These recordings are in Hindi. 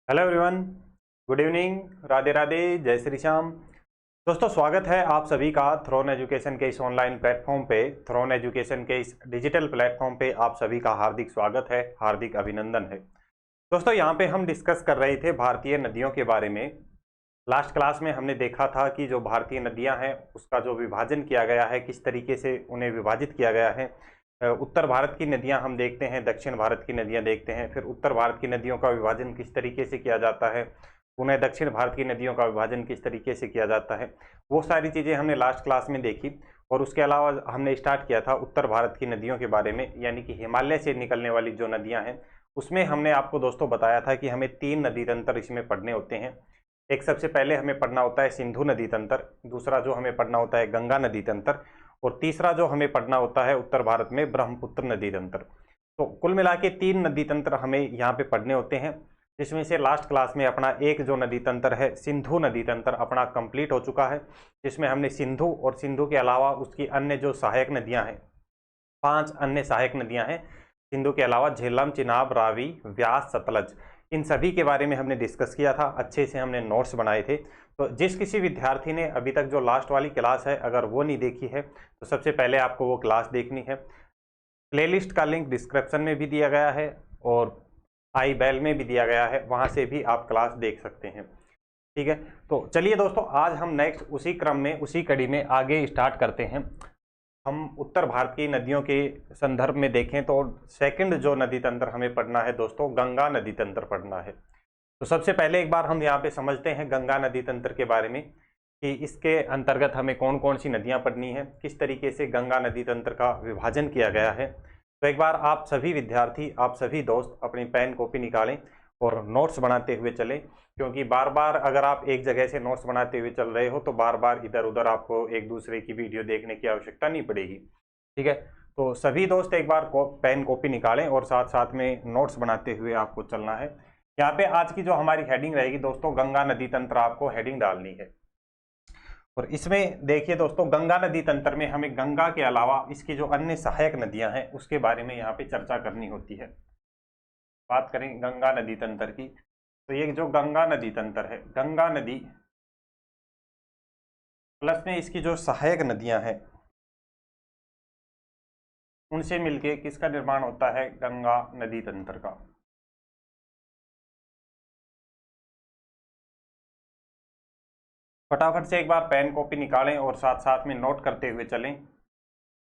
Hello everyone, good evening, Radhe Radhe, जय श्री श्याम। दोस्तों, स्वागत है आप सभी का थ्रोन एजुकेशन के इस ऑनलाइन प्लेटफॉर्म पे। थ्रोन एजुकेशन के इस डिजिटल प्लेटफॉर्म पे आप सभी का हार्दिक स्वागत है, हार्दिक अभिनंदन है। दोस्तों, यहाँ पे हम डिस्कस कर रहे थे भारतीय नदियों के बारे में। लास्ट क्लास में हमने देखा था कि जो भारतीय नदियाँ हैं उसका जो विभाजन किया गया है, किस तरीके से उन्हें विभाजित किया गया है। उत्तर भारत की नदियां हम देखते हैं, दक्षिण भारत की नदियां देखते हैं, फिर उत्तर भारत की नदियों का विभाजन किस तरीके से किया जाता है, पुनः दक्षिण भारत की नदियों का विभाजन किस तरीके से किया जाता है। वो सारी चीज़ें हमने लास्ट क्लास में देखी। और उसके अलावा हमने स्टार्ट किया था उत्तर भारत की नदियों के बारे में, यानी कि हिमालय से निकलने वाली जो नदियाँ हैं उसमें हमने आपको दोस्तों बताया था कि हमें 3 नदी तंत्र इसमें पढ़ने होते हैं। एक सबसे पहले हमें पढ़ना होता है सिंधु नदी तंत्र, दूसरा जो हमें पढ़ना होता है गंगा नदी तंत्र, और तीसरा जो हमें पढ़ना होता है उत्तर भारत में ब्रह्मपुत्र नदी तंत्र। तो कुल मिला के 3 नदी तंत्र हमें यहाँ पे पढ़ने होते हैं, जिसमें से लास्ट क्लास में अपना एक जो नदी तंत्र है सिंधु नदी तंत्र अपना कंप्लीट हो चुका है, जिसमें हमने सिंधु और सिंधु के अलावा उसकी अन्य जो सहायक नदियाँ हैं, 5 अन्य सहायक नदियाँ हैं सिंधु के अलावा, झेलम, चिनाब, रावी, व्यास, सतलज, इन सभी के बारे में हमने डिस्कस किया था। अच्छे से हमने नोट्स बनाए थे। तो जिस किसी विद्यार्थी ने अभी तक जो लास्ट वाली क्लास है अगर वो नहीं देखी है तो सबसे पहले आपको वो क्लास देखनी है। प्लेलिस्ट का लिंक डिस्क्रिप्शन में भी दिया गया है और आई बेल में भी दिया गया है, वहाँ से भी आप क्लास देख सकते हैं। ठीक है, तो चलिए दोस्तों, आज हम नेक्स्ट उसी क्रम में उसी कड़ी में आगे स्टार्ट करते हैं। हम उत्तर भारत की नदियों के संदर्भ में देखें तो सेकंड जो नदी तंत्र हमें पढ़ना है दोस्तों, गंगा नदी तंत्र पढ़ना है। तो सबसे पहले एक बार हम यहाँ पे समझते हैं गंगा नदी तंत्र के बारे में कि इसके अंतर्गत हमें कौन कौन सी नदियाँ पढ़नी है, किस तरीके से गंगा नदी तंत्र का विभाजन किया गया है। तो एक बार आप सभी विद्यार्थी, आप सभी दोस्त अपनी पेन कॉपी निकालें और नोट्स बनाते हुए चलें, क्योंकि बार बार अगर आप एक जगह से नोट्स बनाते हुए चल रहे हो तो बार बार इधर उधर आपको एक दूसरे की वीडियो देखने की आवश्यकता नहीं पड़ेगी। ठीक है, तो सभी दोस्त एक बार पेन कॉपी निकालें और साथ साथ में नोट्स बनाते हुए आपको चलना है। यहाँ पे आज की जो हमारी हेडिंग रहेगी दोस्तों, गंगा नदी तंत्र आपको हेडिंग डालनी है। और इसमें देखिए दोस्तों, गंगा नदी तंत्र में हमें गंगा के अलावा इसकी जो अन्य सहायक नदियां हैं उसके बारे में यहाँ पे चर्चा करनी होती है। बात करें गंगा नदी तंत्र की, तो ये जो गंगा नदी तंत्र है, गंगा नदी प्लस में इसकी जो सहायक नदियां हैं उनसे मिलके किसका निर्माण होता है, गंगा नदी तंत्र का। फटाफट से एक बार पेन कॉपी निकालें और साथ साथ में नोट करते हुए चलें।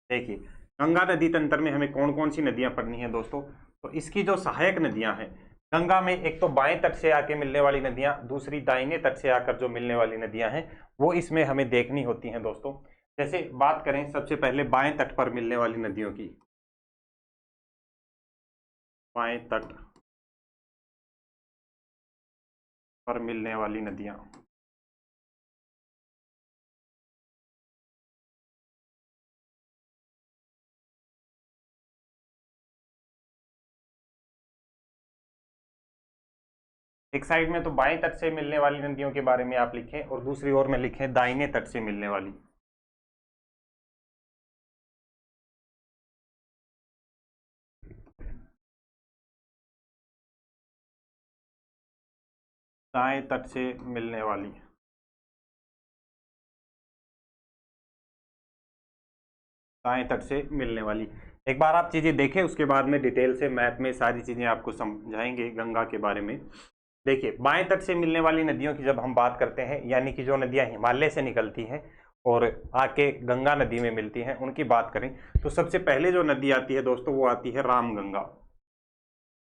देखिए, गंगा नदी तंत्र में हमें कौन कौन सी नदियां पढ़नी है दोस्तों। तो इसकी जो सहायक नदियां हैं गंगा में, एक तो बाएं तट से आके मिलने वाली नदियां, दूसरी दाहिने तट से आकर जो मिलने वाली नदियां हैं वो इसमें हमें देखनी होती हैं दोस्तों। जैसे बात करें सबसे पहले बाएं तट पर मिलने वाली नदियों की, बाएं तट पर मिलने वाली नदियां, एक साइड में तो बाएं तट से मिलने वाली नदियों के बारे में आप लिखें और दूसरी ओर में लिखें दाहिने तट से मिलने वाली। दाएं तट से मिलने वाली, दाएं तट से मिलने वाली। एक बार आप चीजें देखें, उसके बाद में डिटेल से मैप में सारी चीजें आपको समझाएंगे गंगा के बारे में। देखिए, बाएं तट से मिलने वाली नदियों की जब हम बात करते हैं, यानी कि जो नदियां हिमालय से निकलती हैं और आके गंगा नदी में मिलती हैं, उनकी बात करें तो सबसे पहले जो नदी आती है दोस्तों वो आती है रामगंगा।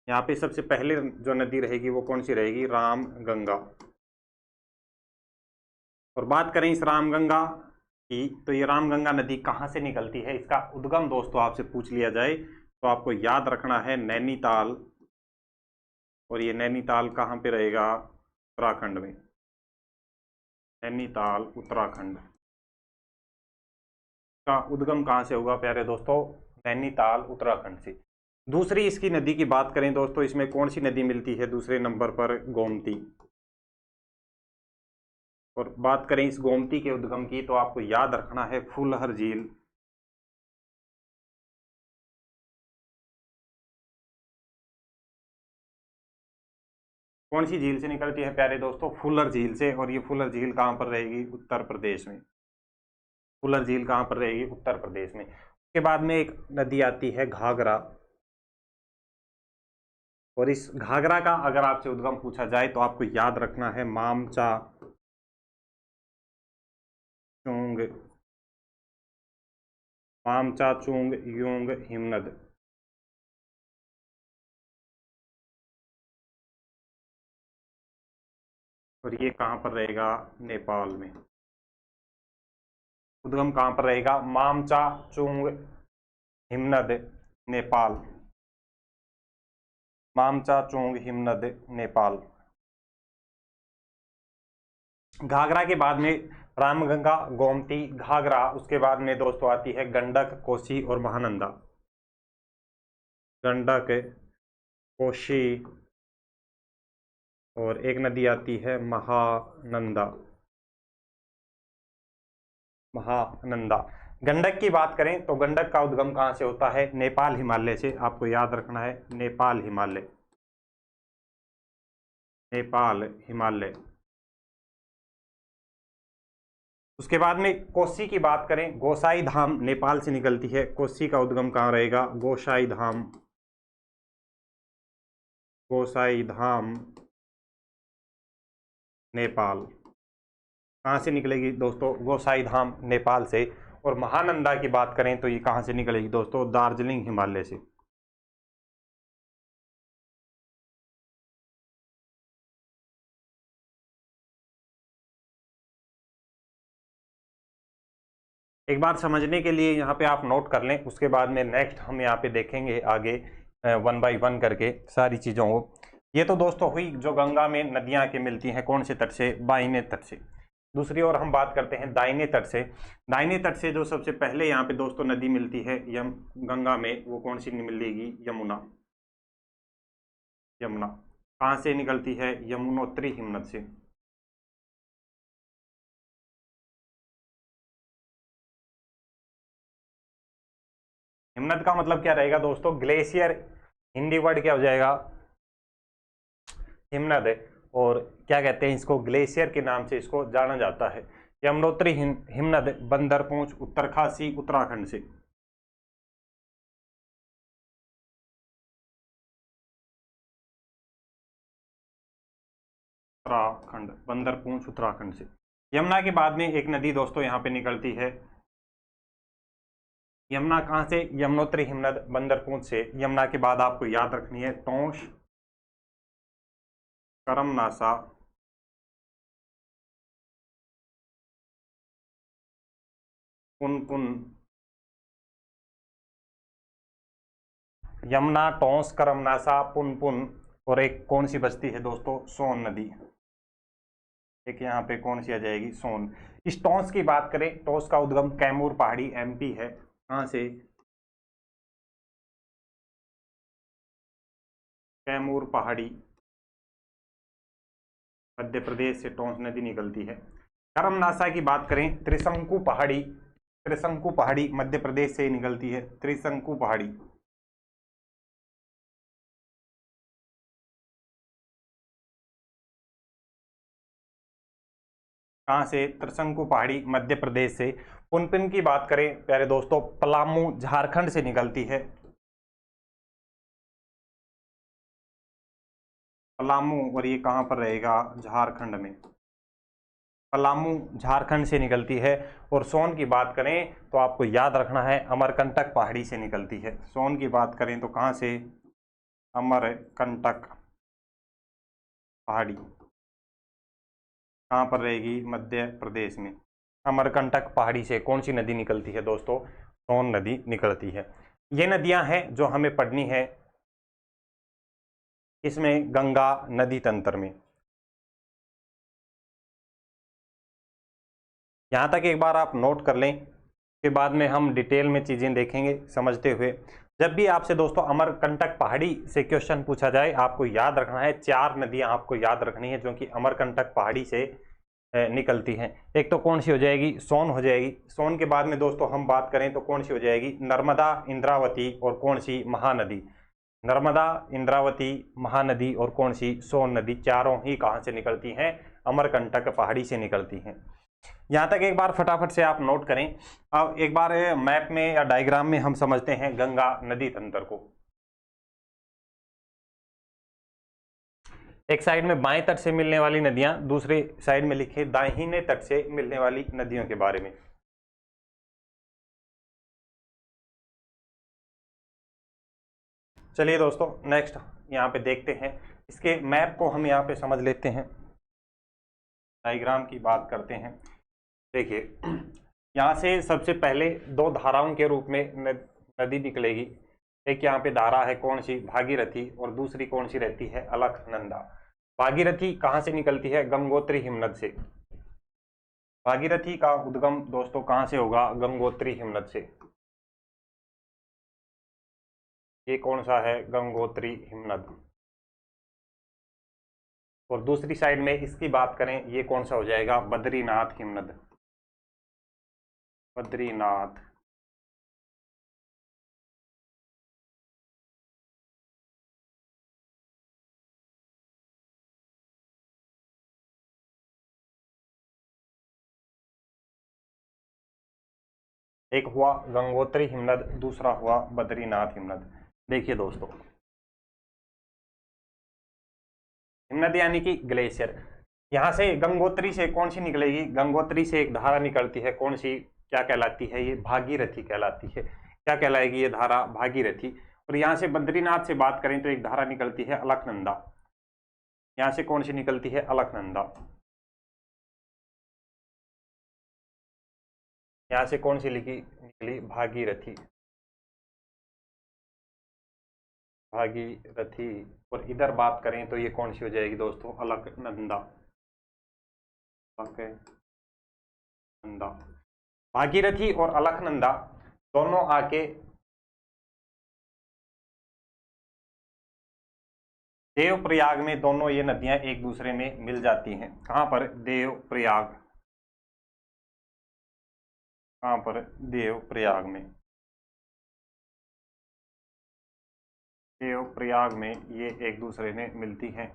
यहाँ पे सबसे पहले जो नदी रहेगी वो कौन सी रहेगी, रामगंगा। और बात करें इस रामगंगा की, तो ये रामगंगा नदी कहाँ से निकलती है, इसका उद्गम दोस्तों आपसे पूछ लिया जाए तो आपको याद रखना है नैनीताल। और ये नैनीताल कहाँ पे रहेगा, उत्तराखंड में। नैनीताल उत्तराखंड का उद्गम कहाँ से होगा प्यारे दोस्तों, नैनीताल उत्तराखंड से। दूसरी इसकी नदी की बात करें दोस्तों, इसमें कौन सी नदी मिलती है दूसरे नंबर पर, गोमती। और बात करें इस गोमती के उद्गम की तो आपको याद रखना है फूलहर झील। कौन सी झील से निकलती है प्यारे दोस्तों? फुलर झील से। और ये फुलर झील कहाँ पर रहेगी? उत्तर प्रदेश में। फुलर झील कहाँ पर रहेगी? उत्तर प्रदेश में। उसके बाद में एक नदी आती है घाघरा, और इस घाघरा का अगर आपसे उद्गम पूछा जाए तो आपको याद रखना है मामचा चुंग, मामचा चुंग युंग हिमनद। और ये कहाँ पर रहेगा? नेपाल में। उद्गम कहाँ पर रहेगा? मामचा चुंग हिमनद, नेपाल। मामचा चुंग हिमनद, नेपाल। घाघरा के बाद में रामगंगा, गोमती, घाघरा। उसके बाद में दोस्तों आती है गंडक, कोसी और महानंदा। गंडक, कोसी और एक नदी आती है महानंदा। महानंदा। गंडक की बात करें तो गंडक का उद्गम कहाँ से होता है? नेपाल हिमालय से। आपको याद रखना है नेपाल हिमालय, नेपाल हिमालय। उसके बाद में कोसी की बात करें, गोसाई धाम नेपाल से निकलती है। कोसी का उद्गम कहाँ रहेगा? गोसाई धाम, गोसाई धाम नेपाल। कहाँ से निकलेगी दोस्तों? गोसाई धाम नेपाल से। और महानंदा की बात करें तो ये कहाँ से निकलेगी दोस्तों? दार्जिलिंग हिमालय से। एक बार समझने के लिए यहाँ पे आप नोट कर लें, उसके बाद में नेक्स्ट हम यहाँ पे देखेंगे आगे वन बाय वन करके सारी चीज़ों को। ये तो दोस्तों हुई जो गंगा में नदियाँ के मिलती हैं, कौन से तट से? बाईने तट से। दूसरी ओर हम बात करते हैं दाहिने तट से। दाहिने तट से जो सबसे पहले यहाँ पे दोस्तों नदी मिलती है गंगा में, वो कौन सी मिलेगी? यमुना। यमुना कहाँ से निकलती है? यमुनोत्री हिमनद से। हिमनद का मतलब क्या रहेगा दोस्तों? ग्लेशियर। हिंदी वर्ड क्या हो जाएगा? हिमनद। और क्या कहते हैं इसको? ग्लेशियर के नाम से इसको जाना जाता है। यमुनोत्री हिमनद बंदरपूंछ, उत्तरकाशी, उत्तराखंड से। उत्तराखंड, बंदरपूंछ उत्तराखंड से। यमुना के बाद में एक नदी दोस्तों यहाँ पे निकलती है। यमुना कहाँ से? यमुनोत्री हिमनद बंदरपूंछ से। यमुना के बाद आपको याद रखनी है टोंस, करमनासा, पुनपुन। यमुना, टोंस, करमनासा, पुनपुन। और एक कौन सी बचती है दोस्तों? सोन नदी। एक यहाँ पे कौन सी आ जाएगी? सोन। इस टोंस की बात करें, टोंस का उद्गम कैमूर पहाड़ी एमपी है। कहाँ से? कैमूर पहाड़ी मध्य प्रदेश से टोंस नदी निकलती है। करमनासा की बात करें, त्रिशंकु पहाड़ी, त्रिशंकु पहाड़ी मध्य प्रदेश से निकलती है। त्रिशंकु पहाड़ी। कहाँ से? त्रिशंकु पहाड़ी मध्य प्रदेश से। पुनपुन की बात करें प्यारे दोस्तों, पलामू झारखंड से निकलती है। पलामू, और ये कहाँ पर रहेगा? झारखंड में। पलामू झारखंड से निकलती है। और सोन की बात करें तो आपको याद रखना है अमरकंटक पहाड़ी से निकलती है। सोन की बात करें तो कहाँ से? अमरकंटक पहाड़ी। कहाँ पर रहेगी? मध्य प्रदेश में। अमरकंटक पहाड़ी से कौन सी नदी निकलती है दोस्तों? सोन नदी निकलती है। ये नदियां हैं जो हमें पढ़नी है इसमें गंगा नदी तंत्र में। यहाँ तक एक बार आप नोट कर लें, के बाद में हम डिटेल में चीज़ें देखेंगे समझते हुए। जब भी आपसे दोस्तों अमरकंटक पहाड़ी से क्वेश्चन पूछा जाए, आपको याद रखना है 4 नदियां आपको याद रखनी है जो कि अमरकंटक पहाड़ी से निकलती हैं। एक तो कौन सी हो जाएगी? सोन हो जाएगी। सोन के बाद में दोस्तों हम बात करें तो कौन सी हो जाएगी? नर्मदा, इंद्रावती और कौन सी? महानदी। नर्मदा, इंद्रावती, महानदी और कौन सी, सोन नदी, चारों ही कहाँ से निकलती हैं, अमरकंटक पहाड़ी से निकलती हैं। यहाँ तक एक बार फटाफट से आप नोट करें। अब एक बार मैप में या डायग्राम में हम समझते हैं गंगा नदी तंत्र को। एक साइड में बाएं तट से मिलने वाली नदियां, दूसरे साइड में लिखे दाहिने तट से मिलने वाली नदियों के बारे में। चलिए दोस्तों, नेक्स्ट यहाँ पे देखते हैं, इसके मैप को हम यहाँ पे समझ लेते हैं, डायग्राम की बात करते हैं। देखिए, यहाँ से सबसे पहले दो धाराओं के रूप में नदी निकलेगी। एक यहाँ पे धारा है कौन सी, भागीरथी, और दूसरी कौन सी रहती है, अलकनंदा। भागीरथी कहाँ से निकलती है, गंगोत्री हिमनद से। भागीरथी का उद्गम दोस्तों कहाँ से होगा, गंगोत्री हिमनद से। ये कौन सा है, गंगोत्री हिमनद। और दूसरी साइड में इसकी बात करें, ये कौन सा हो जाएगा, बद्रीनाथ हिमनद। बद्रीनाथ। एक हुआ गंगोत्री हिमनद, दूसरा हुआ बद्रीनाथ हिमनद। देखिए दोस्तों, हिमनद यानी कि ग्लेशियर। यहाँ से गंगोत्री से कौन सी निकलेगी, गंगोत्री से एक धारा निकलती है कौन सी, क्या कहलाती है, ये भागीरथी कहलाती है। क्या कहलाएगी ये धारा, भागीरथी। और यहाँ से बद्रीनाथ से बात करें तो एक धारा निकलती है अलकनंदा। यहाँ से कौन सी निकलती है, अलकनंदा। यहाँ से कौन सी निकली, भागीरथी। भागीरथी। और इधर बात करें तो ये कौन सी हो जाएगी दोस्तों, अलकनंदा। अलकनंदा। भागीरथी और अलकनंदा दोनों आके देवप्रयाग में, दोनों ये नदियां एक दूसरे में मिल जाती हैं। कहां पर, देवप्रयाग। कहां पर, देवप्रयाग में। देवप्रयाग में ये एक दूसरे में मिलती हैं।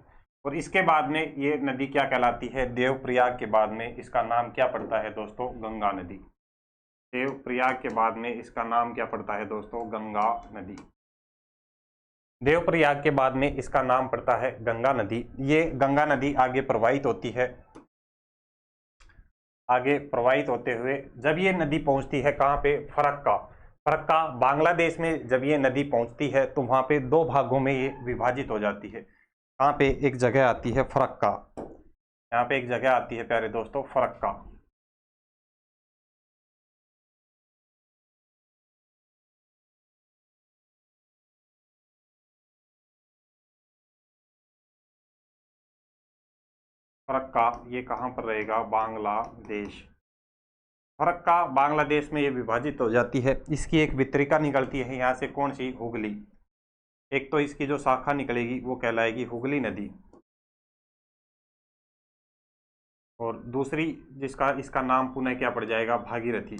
और इसके बाद में ये नदी क्या कहलाती है, देवप्रयाग के बाद में इसका नाम क्या पड़ता है दोस्तों, गंगा नदी। देवप्रयाग के बाद में इसका नाम क्या पड़ता है दोस्तों, गंगा नदी। देवप्रयाग के बाद में इसका नाम पड़ता है गंगा नदी। ये गंगा नदी आगे प्रवाहित होती है, आगे प्रवाहित होते हुए जब ये नदी पहुंचती है कहाँ पे, फरक्का। फरक्का बांग्लादेश में जब ये नदी पहुंचती है तो वहां पे दो भागों में ये विभाजित हो जाती है। कहाँ पे, एक जगह आती है फरक्का। यहाँ पे एक जगह आती है प्यारे दोस्तों, फरक्का। फरक्का ये कहाँ पर रहेगा, बांग्लादेश। फरक्का बांग्लादेश में ये विभाजित हो जाती है। इसकी एक वितरिका निकलती है यहाँ से कौन सी, हुगली। एक तो इसकी जो शाखा निकलेगी वो कहलाएगी हुगली नदी, और दूसरी जिसका इसका नाम पुनः क्या पड़ जाएगा, भागीरथी।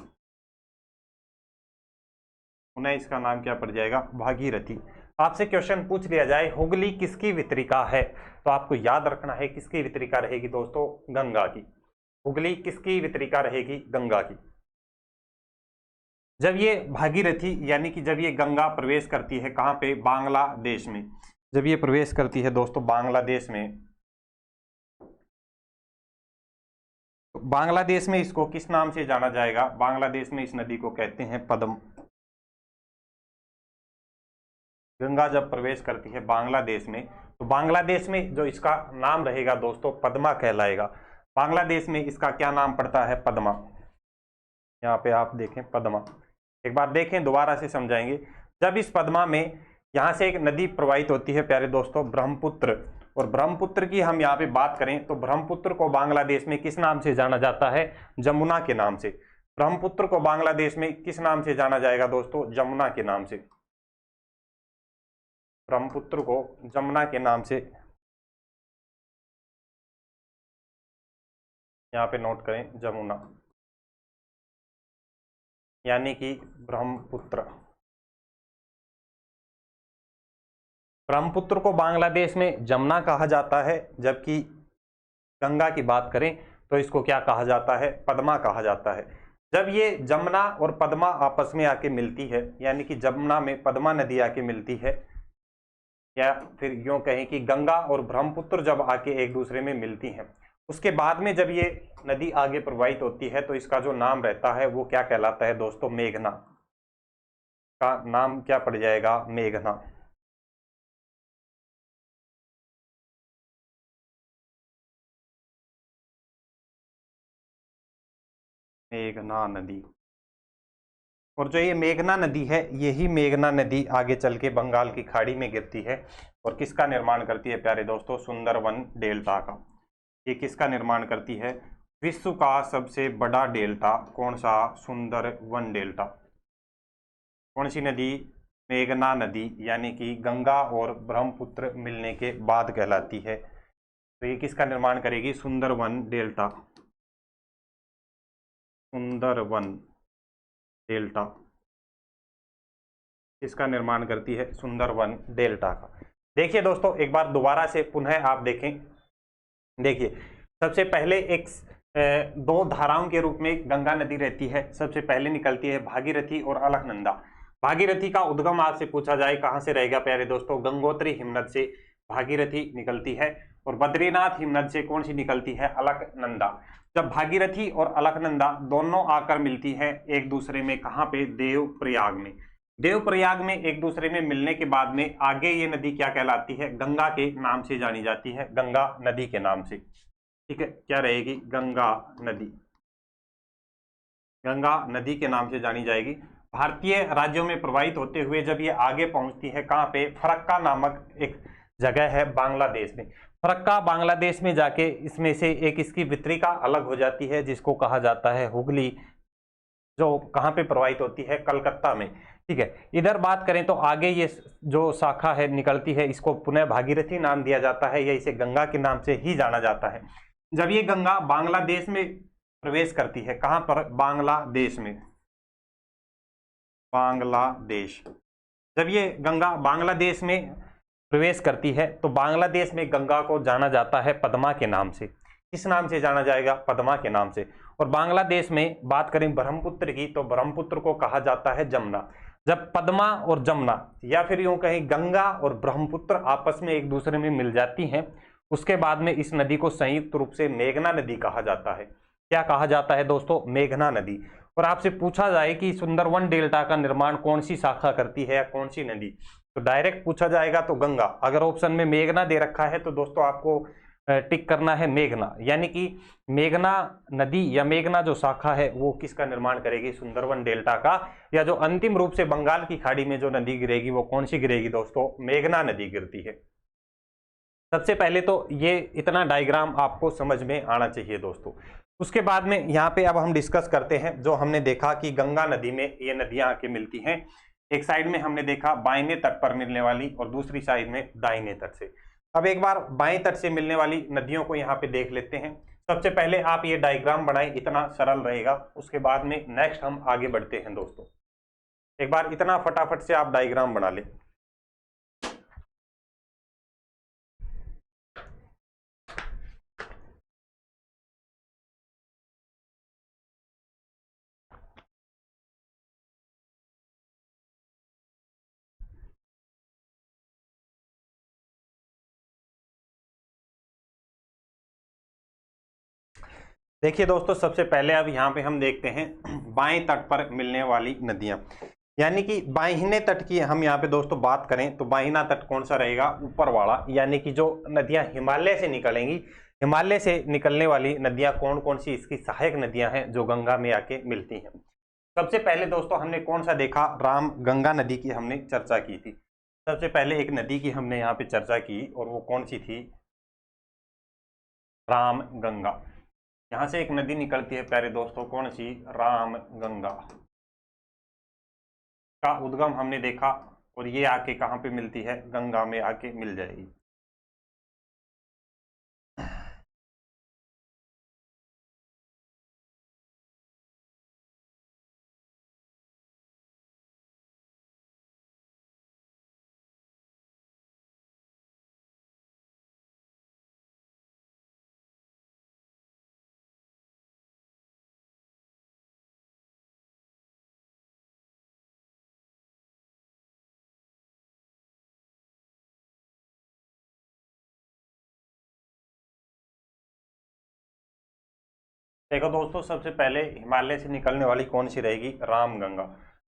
पुनः इसका नाम क्या पड़ जाएगा, भागीरथी। आपसे क्वेश्चन पूछ लिया जाए हुगली किसकी वितरिका है, तो आपको याद रखना है किसकी वितरिका रहेगी दोस्तों, गंगा की। हुगली किसकी वितरिका रहेगी, गंगा की। जब ये भागीरथी यानी कि जब ये गंगा प्रवेश करती है कहाँ पे, बांग्लादेश में। जब ये प्रवेश करती है दोस्तों बांग्लादेश में, तो बांग्लादेश में इसको किस नाम से जाना जाएगा, बांग्लादेश में इस नदी को कहते हैं पद्म। गंगा जब प्रवेश करती है बांग्लादेश में तो बांग्लादेश में जो इसका नाम रहेगा दोस्तों, पद्मा कहलाएगा। बांग्लादेश में इसका क्या नाम पड़ता है, पद्मा। यहाँ पे आप देखें पद्मा, एक बार देखें दोबारा से समझाएंगे। जब इस पद्मा में यहाँ से एक नदी प्रवाहित होती है प्यारे दोस्तों, ब्रह्मपुत्र। और ब्रह्मपुत्र की हम यहाँ पे बात करें तो ब्रह्मपुत्र को बांग्लादेश में किस नाम से जाना जाता है, जमुना के नाम से। ब्रह्मपुत्र को बांग्लादेश में किस नाम से जाना जाएगा दोस्तों, जमुना के नाम से। ब्रह्मपुत्र को जमुना के नाम से यहाँ पे नोट करें, जमुना यानी कि ब्रह्मपुत्र। ब्रह्मपुत्र को बांग्लादेश में जमुना कहा जाता है, जबकि गंगा की बात करें तो इसको क्या कहा जाता है, पद्मा कहा जाता है। जब ये जमुना और पद्मा आपस में आके मिलती है, यानी कि जमुना में पद्मा नदी आके मिलती है, या फिर यूं कहें कि गंगा और ब्रह्मपुत्र जब आके एक दूसरे में मिलती हैं, उसके बाद में जब ये नदी आगे प्रवाहित होती है तो इसका जो नाम रहता है वो क्या कहलाता है दोस्तों, मेघना का नाम क्या पड़ जाएगा, मेघना। मेघना नदी। और जो ये मेघना नदी है, यही मेघना नदी आगे चल के बंगाल की खाड़ी में गिरती है और किसका निर्माण करती है प्यारे दोस्तों, सुंदरवन डेल्टा का। ये किसका निर्माण करती है, विश्व का सबसे बड़ा डेल्टा कौन सा, सुंदरवन डेल्टा। कौन सी नदी, मेघना नदी, यानी कि गंगा और ब्रह्मपुत्र मिलने के बाद कहलाती है। तो ये किसका निर्माण करेगी, सुंदरवन डेल्टा, सुंदरवन डेल्टा इसका निर्माण करती है, सुंदरवन डेल्टा का। देखिए दोस्तों, एक बार दोबारा से पुनः आप देखें। देखिए, सबसे पहले एक दो धाराओं के रूप में गंगा नदी रहती है। सबसे पहले निकलती है भागीरथी और अलकनंदा। भागीरथी का उद्गम आपसे पूछा जाए कहां से रहेगा प्यारे दोस्तों, गंगोत्री हिमनद से भागीरथी निकलती है। और बद्रीनाथ हिमनद से कौन सी निकलती है, अलकनंदा। जब भागीरथी और अलकनंदा दोनों आकर मिलती है एक दूसरे में, कहां पे, देवप्रयाग में। देवप्रयाग में एक दूसरे में मिलने के बाद में आगे ये नदी क्या कहलाती है, गंगा के नाम से जानी जाती है, गंगा नदी के नाम से। ठीक है, क्या रहेगी, गंगा नदी, गंगा नदी के नाम से जानी जाएगी। भारतीय राज्यों में प्रवाहित होते हुए जब ये आगे पहुंचती है, कहां पे, फरक्का नामक एक जगह है बांग्लादेश में। फरक्का बांग्लादेश में जाके इसमें से एक इसकी वितरिका अलग हो जाती है, जिसको कहा जाता है हुगली, जो कहां पे प्रवाहित होती है, कलकत्ता में। ठीक है, इधर बात करें तो आगे ये जो शाखा है निकलती है, इसको पुनः भागीरथी नाम दिया जाता है, या इसे गंगा के नाम से ही जाना जाता है। जब ये गंगा बांग्लादेश में प्रवेश करती है, कहां पर, बांग्लादेश में, बांग्लादेश। जब ये गंगा बांग्लादेश में प्रवेश करती है तो बांग्लादेश में गंगा को जाना जाता है पद्मा के नाम से। किस नाम से जाना जाएगा, पद्मा के नाम से। और बांग्लादेश में बात करें ब्रह्मपुत्र की तो ब्रह्मपुत्र को कहा जाता है जमुना। जब पद्मा और जमुना, या फिर यूं कहें गंगा और ब्रह्मपुत्र आपस में एक दूसरे में मिल जाती हैं, उसके बाद में इस नदी को संयुक्त रूप से मेघना नदी कहा जाता है। क्या कहा जाता है दोस्तों, मेघना नदी। और आपसे पूछा जाए कि सुंदरवन डेल्टा का निर्माण कौन सी शाखा करती है या कौन सी नदी, तो डायरेक्ट पूछा जाएगा तो गंगा। अगर ऑप्शन में मेघना दे रखा है तो दोस्तों आपको टिक करना है मेघना, यानी कि मेघना नदी या मेघना जो शाखा है वो किसका निर्माण करेगी, सुंदरवन डेल्टा का। या जो अंतिम रूप से बंगाल की खाड़ी में जो नदी गिरेगी वो कौन सी गिरेगी दोस्तों, मेघना नदी गिरती है। सबसे पहले तो ये इतना डायग्राम आपको समझ में आना चाहिए दोस्तों। उसके बाद में यहाँ पे अब हम डिस्कस करते हैं, जो हमने देखा कि गंगा नदी में ये नदियां आके मिलती हैं। एक साइड में हमने देखा बाईने तट पर मिलने वाली और दूसरी साइड में दाहिने तट से। अब एक बार बाएं तट से मिलने वाली नदियों को यहाँ पे देख लेते हैं। सबसे पहले आप ये डायग्राम बनाएं, इतना सरल रहेगा। उसके बाद में नेक्स्ट हम आगे बढ़ते हैं दोस्तों। एक बार इतना फटाफट से आप डायग्राम बना लें। देखिए दोस्तों, सबसे पहले अब यहाँ पे हम देखते हैं बाएं तट पर मिलने वाली नदियां, यानी कि बाहिने तट की हम यहाँ पे दोस्तों बात करें तो बाहिना तट कौन सा रहेगा, ऊपर वाला। यानी कि जो नदियां हिमालय से निकलेंगी, हिमालय से निकलने वाली नदियां कौन कौन सी इसकी सहायक नदियां हैं जो गंगा में आके मिलती हैं। सबसे पहले दोस्तों हमने कौन सा देखा, राम गंगा नदी की हमने चर्चा की थी। सबसे पहले एक नदी की हमने यहाँ पे चर्चा की और वो कौन सी थी, राम गंगा। यहां से एक नदी निकलती है प्यारे दोस्तों, कौन सी, राम गंगा। का उद्गम हमने देखा और ये आके कहां पे मिलती है, गंगा में आके मिल जाएगी। देखो दोस्तों, सबसे पहले हिमालय से निकलने वाली कौन सी रहेगी? रामगंगा।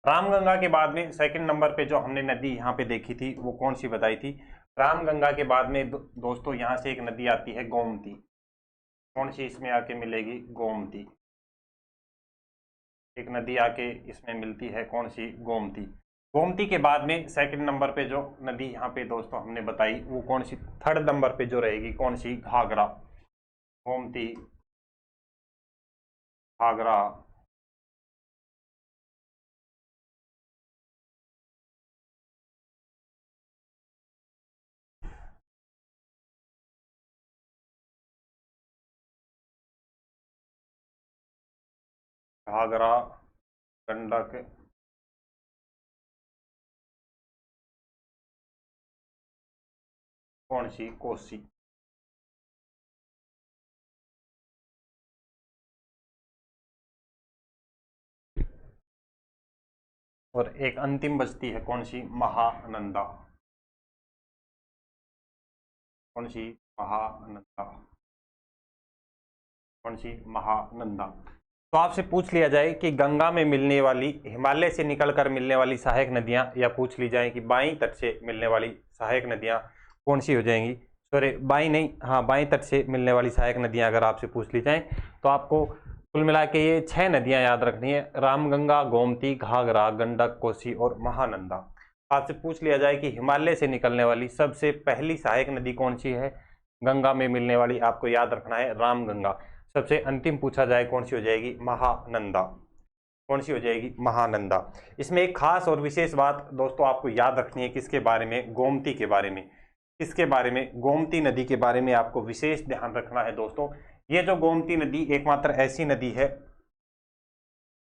रामगंगा के बाद में सेकंड नंबर पे जो हमने नदी यहाँ पे देखी थी वो कौन सी बताई थी? रामगंगा के बाद में दोस्तों यहाँ से एक नदी आती है गोमती। कौन सी इसमें आके मिलेगी? गोमती। एक नदी आके इसमें मिलती है, कौन सी? गोमती। गोमती के बाद में सेकंड नंबर पे जो नदी यहाँ पे दोस्तों हमने बताई वो कौन सी? थर्ड नंबर पे जो रहेगी कौन सी? घाघरा। गोमती, घाघरा। घाघरा, गंडक, कौन सी? कोसी। और एक अंतिम बचती है, कौन सी? महानंदा। कौन सी? महानंदा। कौन सी? महानंदा। तो आपसे पूछ लिया जाए कि गंगा में मिलने वाली, हिमालय से निकलकर मिलने वाली सहायक नदियां, या पूछ ली जाए कि बाईं तट से मिलने वाली सहायक नदियां कौन सी हो जाएंगी? सॉरी, बाईं नहीं, हाँ, बाईं तट से मिलने वाली सहायक नदियां अगर आपसे पूछ ली जाए तो आपको कुल मिला के ये 6 नदियां याद रखनी है। रामगंगा, गोमती, घाघरा, गंडक, कोसी और महानंदा। आपसे पूछ लिया जाए कि हिमालय से निकलने वाली सबसे पहली सहायक नदी कौन सी है? गंगा में मिलने वाली आपको याद रखना है रामगंगा। सबसे अंतिम पूछा जाए कौन सी हो जाएगी? महानंदा। कौन सी हो जाएगी? महानंदा। इसमें एक खास और विशेष बात दोस्तों आपको याद रखनी है, किसके बारे में? गोमती के बारे में। किसके बारे में? गोमती नदी के बारे में आपको विशेष ध्यान रखना है दोस्तों। ये जो गोमती नदी एकमात्र ऐसी नदी है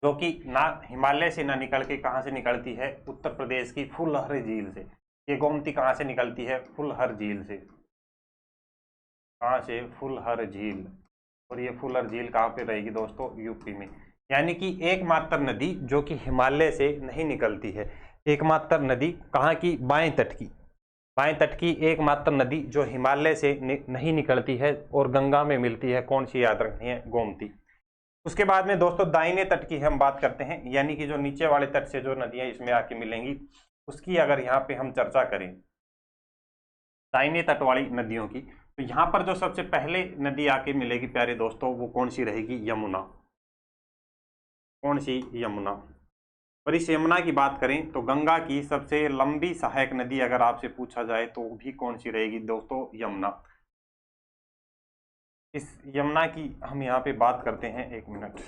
जो कि ना हिमालय से ना निकल के कहां से निकलती है? उत्तर प्रदेश की फुलहर झील से। ये गोमती कहां से निकलती है? फुलहर झील से। कहां से? फुलहर झील। और ये फुलहर झील कहाँ पे रहेगी दोस्तों? यूपी में। यानी कि एकमात्र नदी जो कि हिमालय से नहीं निकलती है, एकमात्र नदी कहाँ की? बाएं तट की। बाएं तट की एकमात्र नदी जो हिमालय से नहीं निकलती है और गंगा में मिलती है, कौन सी? याद रखनी है, गोमती। उसके बाद में दोस्तों दाहिने तट की हम बात करते हैं, यानी कि जो नीचे वाले तट से जो नदियां इसमें आके मिलेंगी उसकी अगर यहाँ पे हम चर्चा करें, दाहिने तट वाली नदियों की, तो यहाँ पर जो सबसे पहले नदी आके मिलेगी प्यारे दोस्तों वो कौन सी रहेगी? यमुना। कौन सी? यमुना। और इस यमुना की बात करें तो गंगा की सबसे लंबी सहायक नदी अगर आपसे पूछा जाए तो भी कौन सी रहेगी दोस्तों? यमुना। इस यमुना की हम यहाँ पे बात करते हैं, एक मिनट।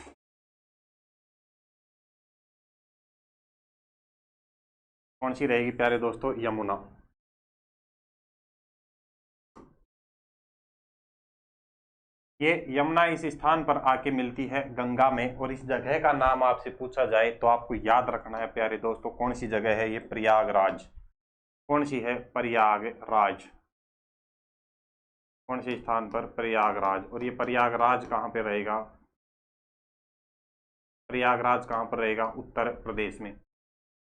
कौन सी रहेगी प्यारे दोस्तों? यमुना। ये यमुना इस स्थान पर आके मिलती है गंगा में, और इस जगह का नाम आपसे पूछा जाए तो आपको याद रखना है प्यारे दोस्तों, कौन सी जगह है? ये प्रयागराज। कौन सी है? प्रयागराज। कौन से स्थान पर? प्रयागराज। और ये प्रयागराज कहाँ पे रहेगा? प्रयागराज कहाँ पर रहेगा? उत्तर प्रदेश में।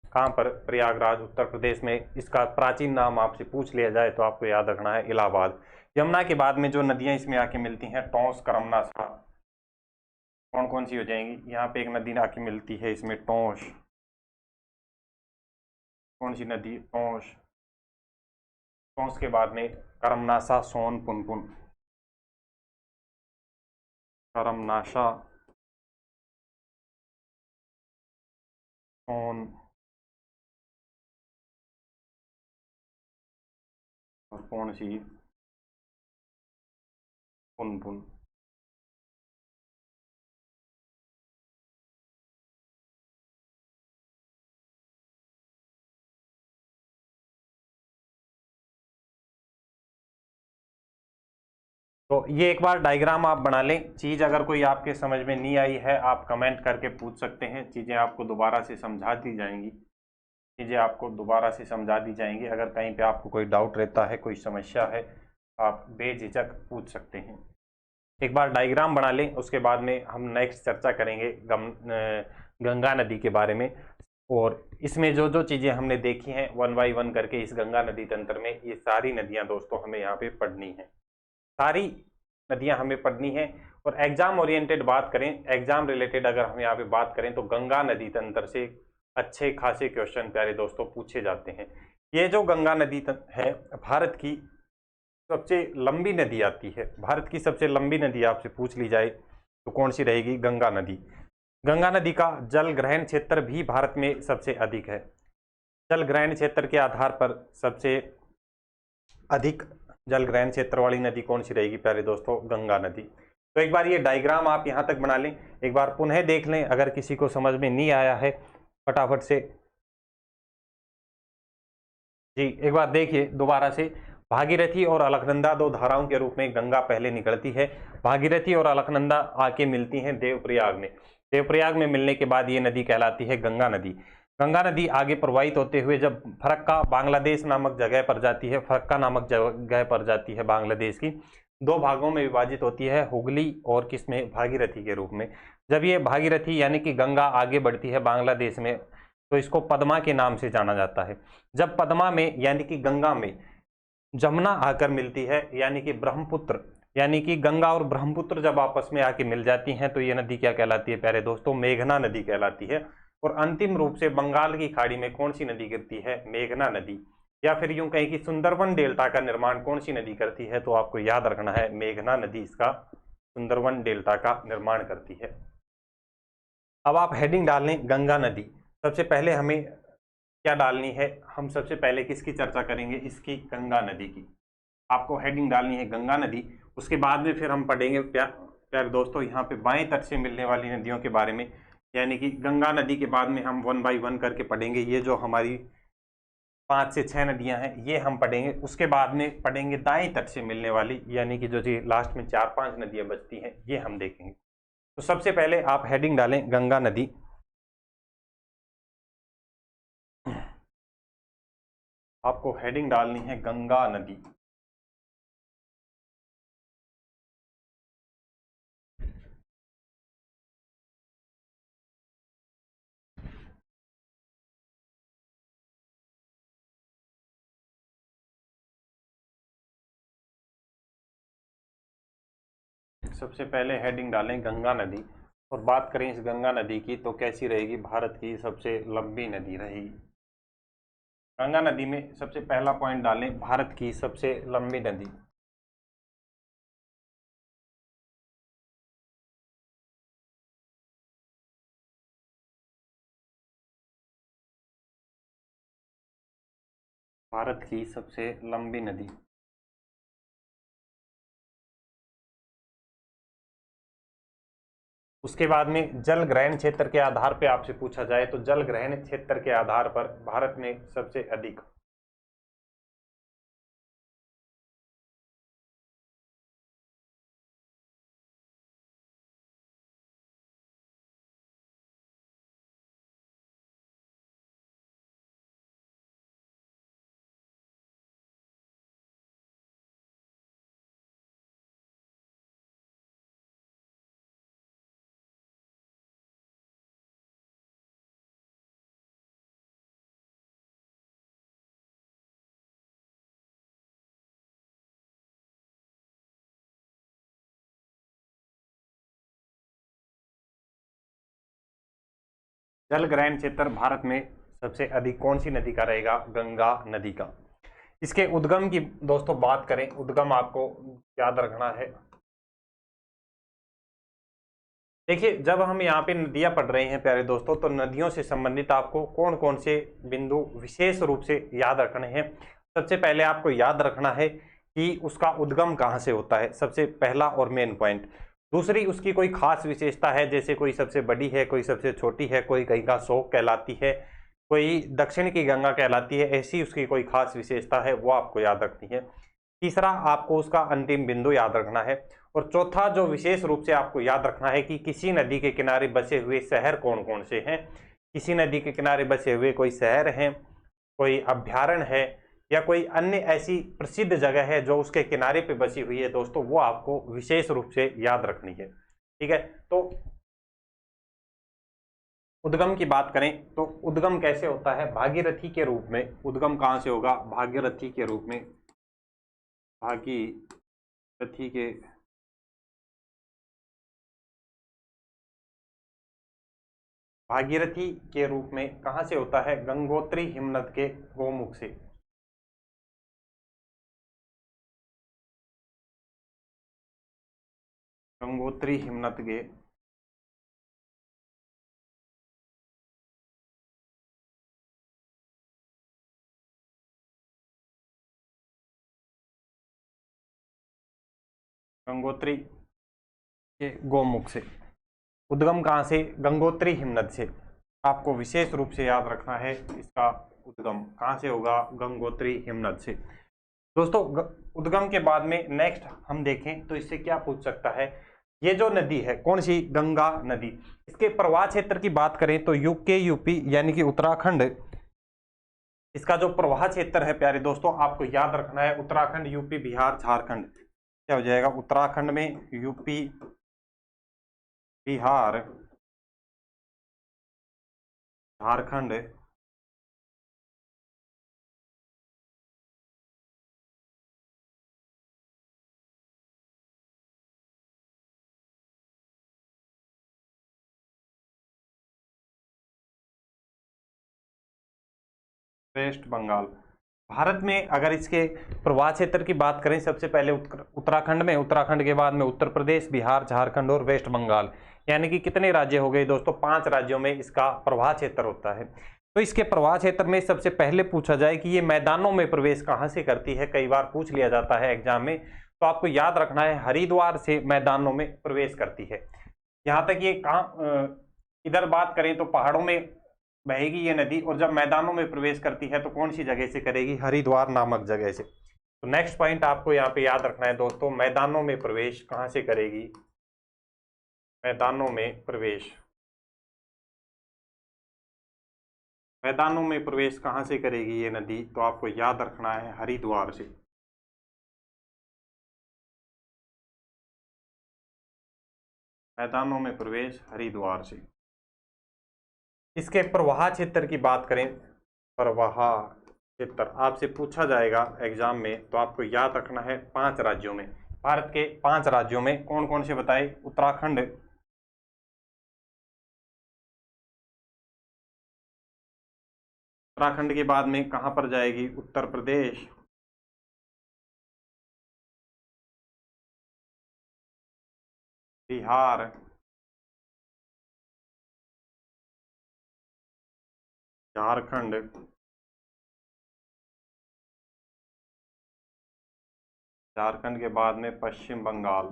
कहाँ पर? प्रयागराज, उत्तर प्रदेश में। इसका प्राचीन नाम आपसे पूछ लिया जाए तो आपको याद रखना है इलाहाबाद। यमुना के बाद में जो नदियां इसमें आके मिलती हैं, टोंस, करमना, सा, कौन कौन सी हो जाएंगी? यहाँ पे एक नदी आके मिलती है इसमें, टोंस। कौन सी नदी? टोंस। टोंस के बाद में करमनासा, सोन, पुनपुन। करमनाशा, सोन और कौन सी? पुनपुन। तो ये एक बार डायग्राम आप बना लें। चीज़ अगर कोई आपके समझ में नहीं आई है आप कमेंट करके पूछ सकते हैं, चीज़ें आपको दोबारा से समझा दी जाएंगी। चीज़ें आपको दोबारा से समझा दी जाएंगी। अगर कहीं पे आपको कोई डाउट रहता है, कोई समस्या है, आप बेझिझक पूछ सकते हैं। एक बार डायग्राम बना लें, उसके बाद में हम नेक्स्ट चर्चा करेंगे गंगा नदी के बारे में। और इसमें जो जो चीज़ें हमने देखी हैं 1 बाई 1 करके इस गंगा नदी तंत्र में, ये सारी नदियाँ दोस्तों हमें यहाँ पे पढ़नी है। सारी नदियां हमें पढ़नी है। और एग्जाम ओरिएंटेड बात करें, एग्जाम रिलेटेड अगर हम यहाँ पे बात करें तो गंगा नदी तंत्र से अच्छे खासे क्वेश्चन प्यारे दोस्तों पूछे जाते हैं। ये जो गंगा नदी है भारत की सबसे लंबी नदी आती है। भारत की सबसे लंबी नदी आपसे पूछ ली जाए तो कौन सी रहेगी? गंगा नदी। गंगा नदी का जल ग्रहण क्षेत्र भी भारत में सबसे अधिक है। जल ग्रहण क्षेत्र के आधार पर सबसे अधिक जल ग्रहण क्षेत्र वाली नदी कौन सी रहेगी प्यारे दोस्तों? गंगा नदी। तो एक बार ये डायग्राम आप यहां तक बना लें, एक बार पुनः देख लें अगर किसी को समझ में नहीं आया है फटाफट से। जी एक बार देखिए दोबारा से। भागीरथी और अलकनंदा दो धाराओं के रूप में गंगा पहले निकलती है। भागीरथी और अलकनंदा आके मिलती हैं देवप्रयाग में। देवप्रयाग में मिलने के बाद ये नदी कहलाती है गंगा नदी। गंगा नदी आगे प्रवाहित होते हुए जब फरक्का बांग्लादेश नामक जगह पर जाती है, फरक्का नामक जगह पर जाती है बांग्लादेश की, दो भागों में विभाजित होती है, हुगली और किसमें? भागीरथी के रूप में। जब ये भागीरथी यानी कि गंगा आगे बढ़ती है बांग्लादेश में तो इसको पद्मा के नाम से जाना जाता है। जब पद्मा में यानी कि गंगा में जमुना आकर मिलती है यानी कि ब्रह्मपुत्र, यानी कि गंगा और ब्रह्मपुत्र जब आपस में आके मिल जाती हैं तो ये नदी क्या कहलाती है प्यारे दोस्तों? मेघना नदी कहलाती है। और अंतिम रूप से बंगाल की खाड़ी में कौन सी नदी गिरती है? मेघना नदी। या फिर यूं कहें कि सुंदरवन डेल्टा का निर्माण कौन सी नदी करती है? तो आपको याद रखना है मेघना नदी इसका सुंदरवन डेल्टा का निर्माण करती है। अब आप हेडिंग डाल लें गंगा नदी। सबसे पहले हमें क्या डालनी है? हम सबसे पहले किसकी चर्चा करेंगे? इसकी, गंगा नदी की। आपको हेडिंग डालनी है गंगा नदी। उसके बाद में फिर हम पढ़ेंगे प्यारे दोस्तों यहाँ पे बाएं तट से मिलने वाली नदियों के बारे में, यानी कि गंगा नदी के बाद में हम 1 बाय 1 करके पढ़ेंगे। ये जो हमारी 5 से 6 नदियां हैं ये हम पढ़ेंगे। उसके बाद में पढ़ेंगे दाएं तट से मिलने वाली, यानी कि जो जी लास्ट में 4-5 नदियां बचती हैं ये हम देखेंगे। तो सबसे पहले आप हेडिंग डालें गंगा नदी। आपको हेडिंग डालनी है गंगा नदी। सबसे पहले हेडिंग डालें गंगा नदी। और बात करें इस गंगा नदी की तो कैसी रहेगी? भारत की सबसे लंबी नदी रहेगी। गंगा नदी में सबसे पहला पॉइंट डालें भारत की सबसे लंबी नदी। भारत की सबसे लंबी नदी। उसके बाद में जल ग्रहण क्षेत्र के आधार पर आपसे पूछा जाए तो जल ग्रहण क्षेत्र के आधार पर भारत में सबसे अधिक। जल ग्रहण क्षेत्र भारत में सबसे अधिक कौन सी नदी का रहेगा? गंगा नदी का। इसके उद्गम की दोस्तों बात करें, उद्गम आपको याद रखना है। देखिए जब हम यहाँ पे नदियां पढ़ रहे हैं प्यारे दोस्तों तो नदियों से संबंधित आपको कौन कौन से बिंदु विशेष रूप से याद रखने हैं। सबसे पहले आपको याद रखना है कि उसका उद्गम कहाँ से होता है, सबसे पहला और मेन पॉइंट। दूसरी, उसकी कोई खास विशेषता है, जैसे कोई सबसे बड़ी है, कोई सबसे छोटी है, कोई कहीं का शोक कहलाती है, कोई दक्षिण की गंगा कहलाती है, ऐसी उसकी कोई खास विशेषता है वो आपको याद रखनी है। तीसरा, आपको उसका अंतिम बिंदु याद रखना है। और चौथा जो विशेष रूप से आपको याद रखना है कि किसी नदी के किनारे बसे हुए शहर कौन कौन से हैं। किसी नदी के किनारे बसे हुए कोई शहर हैं, कोई अभ्यारण्य है, या कोई अन्य ऐसी प्रसिद्ध जगह है जो उसके किनारे पे बसी हुई है दोस्तों, वो आपको विशेष रूप से याद रखनी है। ठीक है, तो उद्गम की बात करें तो उद्गम कैसे होता है? भागीरथी के रूप में। उद्गम कहाँ से होगा? भागीरथी के रूप में। भागीरथी के भागीरथी के रूप में कहां से होता है? गंगोत्री हिमनद के गोमुख से। गंगोत्री हिमनद के गंगोत्री के गोमुख से। उद्गम कहाँ से? गंगोत्री हिमनद से। आपको विशेष रूप से याद रखना है, इसका उद्गम कहाँ से होगा? गंगोत्री हिमनद से। दोस्तों उद्गम के बाद में नेक्स्ट हम देखें तो इससे क्या पूछ सकता है? ये जो नदी है कौन सी? गंगा नदी। इसके प्रवाह क्षेत्र की बात करें तो यूपी यानी कि उत्तराखंड, इसका जो प्रवाह क्षेत्र है प्यारे दोस्तों आपको याद रखना है, उत्तराखंड, यूपी, बिहार, झारखंड। क्या हो जाएगा? उत्तराखंड में यूपी, बिहार, झारखंड, वेस्ट बंगाल। भारत में अगर इसके प्रवाह क्षेत्र की बात करें, सबसे पहले उत्तराखंड में, उत्तराखंड के बाद में उत्तर प्रदेश, बिहार, झारखंड और वेस्ट बंगाल, यानी कि कितने राज्य हो गए दोस्तों? 5 राज्यों में इसका प्रवाह क्षेत्र होता है। तो इसके प्रवाह क्षेत्र में सबसे पहले पूछा जाए कि ये मैदानों में प्रवेश कहाँ से करती है, कई बार पूछ लिया जाता है एग्जाम में, तो आपको याद रखना है हरिद्वार से मैदानों में प्रवेश करती है। यहाँ तक ये कहाँ, इधर बात करें तो पहाड़ों में बहेगी ये नदी, और जब मैदानों में प्रवेश करती है तो कौन सी जगह से करेगी? हरिद्वार नामक जगह से। तो नेक्स्ट पॉइंट आपको यहाँ पे याद रखना है दोस्तों, मैदानों में प्रवेश कहाँ से करेगी? मैदानों में प्रवेश, मैदानों में प्रवेश कहाँ से करेगी ये नदी? तो आपको याद रखना है हरिद्वार से। मैदानों में प्रवेश हरिद्वार से। इसके प्रवाह क्षेत्र की बात करें, प्रवाह क्षेत्र आपसे पूछा जाएगा एग्जाम में, तो आपको याद रखना है 5 राज्यों में, भारत के 5 राज्यों में कौन कौन से बताए? उत्तराखंड, उत्तराखंड के बाद में कहां पर जाएगी? उत्तर प्रदेश, बिहार, झारखंड, झारखंड के बाद में पश्चिम बंगाल,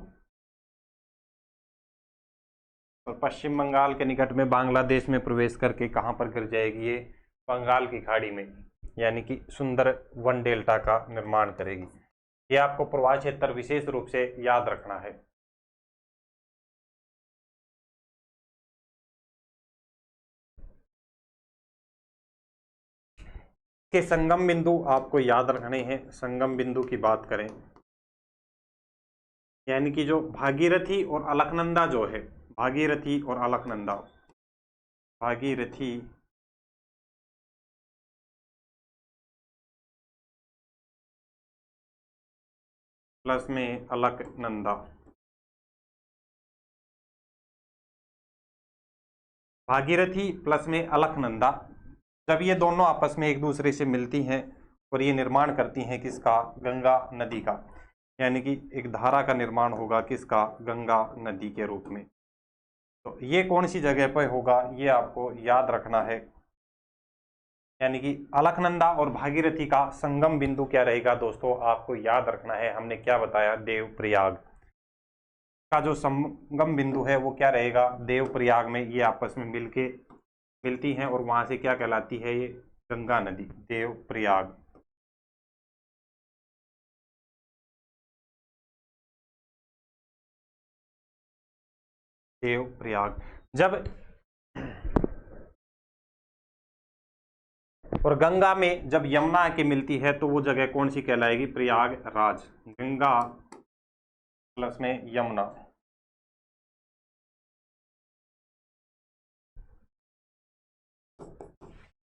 और पश्चिम बंगाल के निकट में बांग्लादेश में प्रवेश करके कहां पर गिर जाएगी ये? बंगाल की खाड़ी में, यानी कि सुंदर वन डेल्टा का निर्माण करेगी। ये आपको प्रवाह क्षेत्र विशेष रूप से याद रखना है। के संगम बिंदु आपको याद रखने हैं। संगम बिंदु की बात करें, यानी कि जो भागीरथी और अलकनंदा जो है, भागीरथी और अलकनंदा, भागीरथी प्लस में अलकनंदा, भागीरथी प्लस में अलकनंदा, जब ये दोनों आपस में एक दूसरे से मिलती हैं और ये निर्माण करती हैं किसका? गंगा नदी का, यानी कि एक धारा का निर्माण होगा किसका? गंगा नदी के रूप में। तो ये कौन सी जगह पर होगा ये आपको याद रखना है, यानी कि अलकनंदा और भागीरथी का संगम बिंदु क्या रहेगा दोस्तों? आपको याद रखना है, हमने क्या बताया? देवप्रयाग का जो संगम बिंदु है वो क्या रहेगा? देवप्रयाग में ये आपस में मिलती हैं और वहां से क्या कहलाती है ये? गंगा नदी, देवप्रयाग। देवप्रयाग जब, और गंगा में जब यमुना आके मिलती है तो वो जगह कौन सी कहलाएगी? प्रयागराज। गंगा प्लस में यमुना,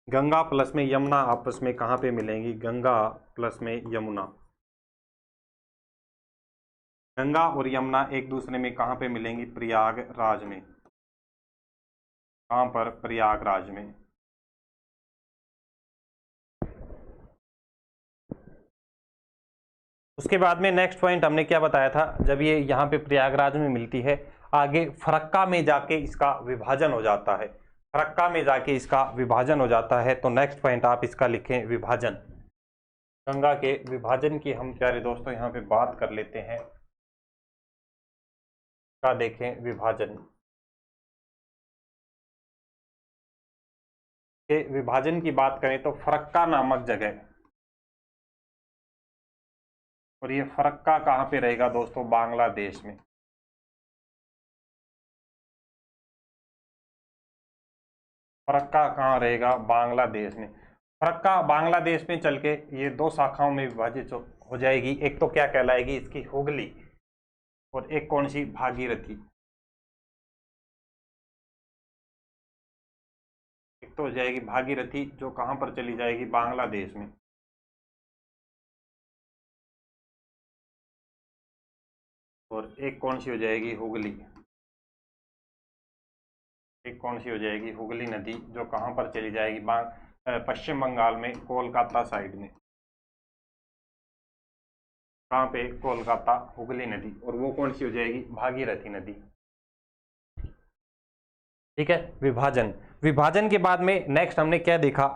गंगा प्लस में यमुना आपस में कहाँ पे मिलेंगी? गंगा प्लस में यमुना, गंगा और यमुना एक दूसरे में कहाँ पे मिलेंगी? प्रयागराज में। कहाँ पर? प्रयागराज में। उसके बाद में नेक्स्ट पॉइंट हमने क्या बताया था, जब ये यहाँ पे प्रयागराज में मिलती है, आगे फरक्का में जाके इसका विभाजन हो जाता है, फरक्का में जाके इसका विभाजन हो जाता है। तो नेक्स्ट पॉइंट आप इसका लिखें विभाजन। गंगा के विभाजन की हम प्यारे दोस्तों यहाँ पे बात कर लेते हैं। का देखें विभाजन के विभाजन की बात करें तो फरक्का नामक जगह, और ये फरक्का कहाँ पे रहेगा दोस्तों? बांग्लादेश में। फरक्का कहाँ रहेगा? बांग्लादेश में। फरक्का बांग्लादेश में चल के ये दो शाखाओं में विभाजित हो जाएगी। एक तो क्या कहलाएगी इसकी? हुगली, और एक कौन सी? भागीरथी। एक तो हो जाएगी भागीरथी जो कहाँ पर चली जाएगी? बांग्लादेश में। और एक कौन सी हो जाएगी? हुगली। एक कौन सी हो जाएगी? हुगली नदी, जो कहाँ पर चली जाएगी? पश्चिम बंगाल में, कोलकाता साइड में। कहाँ पे? कोलकाता, हुगली नदी। और वो कौन सी हो जाएगी? भागीरथी नदी। ठीक है, विभाजन। विभाजन के बाद में नेक्स्ट हमने क्या देखा?